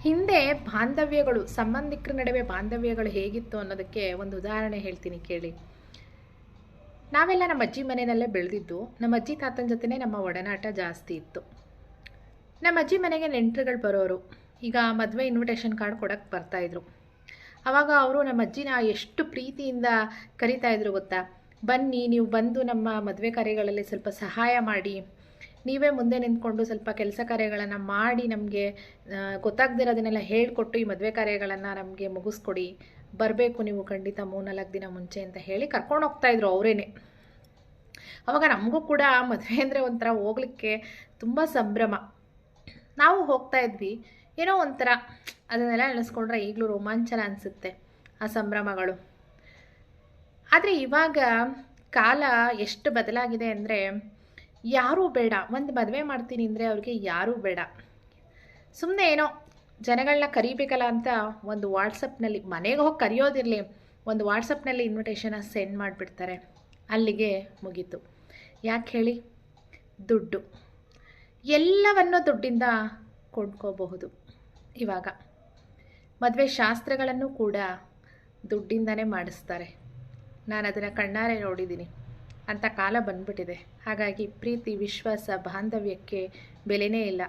ಹಿಂದೆ ಬಾಂಧವ್ಯಗಳು ಸಂಬಂಧಿಕರ ನಡುವೆ ಬಾಂಧವ್ಯಗಳು ಹೇಗಿತ್ತು ಅನ್ನೋದಕ್ಕೆ ಒಂದು ಉದಾಹರಣೆ ಹೇಳ್ತೀನಿ ಕೇಳಿ. ನಾವೆಲ್ಲ ನಮ್ಮ ಅಜ್ಜಿ ಮನೆಯಲ್ಲೇ ಬೆಳೆದಿದ್ದು. ನಮ್ಮ ಅಜ್ಜಿ ತಾತನ ಜೊತೆನೇ ನಮ್ಮ ಒಡನಾಟ ಜಾಸ್ತಿ ಇತ್ತು. ನಮ್ಮ ಅಜ್ಜಿ ಮನೆಗೆ ನೆಂಟರುಗಳು ಬರೋರು. ಈಗ ಮದುವೆ ಇನ್ವಿಟೇಷನ್ ಕಾರ್ಡ್ ಕೊಡೋಕ್ಕೆ ಬರ್ತಾಯಿದ್ರು. ಆವಾಗ ಅವರು ನಮ್ಮ ಅಜ್ಜಿನ ಎಷ್ಟು ಪ್ರೀತಿಯಿಂದ ಕರಿತಾಯಿದ್ರು ಗೊತ್ತಾ. ಬನ್ನಿ, ನೀವು ಬಂದು ನಮ್ಮ ಮದುವೆ ಕಾರ್ಯಗಳಲ್ಲಿ ಸ್ವಲ್ಪ ಸಹಾಯ ಮಾಡಿ, ನೀವೇ ಮುಂದೆ ನಿಂತ್ಕೊಂಡು ಸ್ವಲ್ಪ ಕೆಲಸ ಕಾರ್ಯಗಳನ್ನು ಮಾಡಿ ನಮಗೆ ಗೊತ್ತಾಗದಿರೋದನ್ನೆಲ್ಲ ಹೇಳಿಕೊಟ್ಟು ಈ ಮದುವೆ ಕಾರ್ಯಗಳನ್ನು ನಮಗೆ ಮುಗಿಸ್ಕೊಡಿ, ಬರಬೇಕು ನೀವು ಖಂಡಿತ 3-4 ದಿನ ಮುಂಚೆ ಅಂತ ಹೇಳಿ ಕರ್ಕೊಂಡು ಹೋಗ್ತಾಯಿದ್ರು ಅವರೇನೆ. ಆವಾಗ ನಮಗೂ ಕೂಡ ಮದುವೆ ಅಂದರೆ ಒಂಥರ ಹೋಗ್ಲಿಕ್ಕೆ ತುಂಬ ಸಂಭ್ರಮ. ನಾವು ಹೋಗ್ತಾ ಇದ್ವಿ. ಏನೋ ಒಂಥರ ಅದನ್ನೆಲ್ಲ ನೆನೆಸ್ಕೊಂಡ್ರೆ ಈಗಲೂ ರೋಮಾಂಚನ ಅನಿಸುತ್ತೆ ಆ ಸಂಭ್ರಮಗಳು. ಆದರೆ ಇವಾಗ ಕಾಲ ಎಷ್ಟು ಬದಲಾಗಿದೆ ಅಂದರೆ ಯಾರೂ ಬೇಡ. ಒಂದು ಮದುವೆ ಮಾಡ್ತೀನಿ ಅಂದರೆ ಅವ್ರಿಗೆ ಯಾರೂ ಬೇಡ. ಸುಮ್ಮನೆ ಏನೋ ಜನಗಳನ್ನ ಕರಿಬೇಕಲ್ಲ ಅಂತ ಒಂದು ವಾಟ್ಸಪ್ನಲ್ಲಿ, ಮನೆಗೆ ಹೋಗಿ ಕರೆಯೋದಿರಲಿ, ಒಂದು ವಾಟ್ಸಪ್ನಲ್ಲಿ ಇನ್ವಿಟೇಷನ್ನ ಸೆಂಡ್ ಮಾಡಿಬಿಡ್ತಾರೆ. ಅಲ್ಲಿಗೆ ಮುಗೀತು. ಯಾಕೆ ಹೇಳಿ? ದುಡ್ಡು. ಎಲ್ಲವನ್ನೂ ದುಡ್ಡಿಂದ ಕೊಂಡ್ಕೋಬಹುದು. ಇವಾಗ ಮದುವೆ ಶಾಸ್ತ್ರಗಳನ್ನು ಕೂಡ ದುಡ್ಡಿಂದನೇ ಮಾಡಿಸ್ತಾರೆ. ನಾನು ಅದನ್ನು ಕಣ್ಣಾರೆ ನೋಡಿದ್ದೀನಿ. ಅಂಥ ಕಾಲ ಬಂದ್ಬಿಟ್ಟಿದೆ. ಹಾಗಾಗಿ ಪ್ರೀತಿ, ವಿಶ್ವಾಸ, ಬಾಂಧವ್ಯಕ್ಕೆ ಬೆಲೆನೇ ಇಲ್ಲ.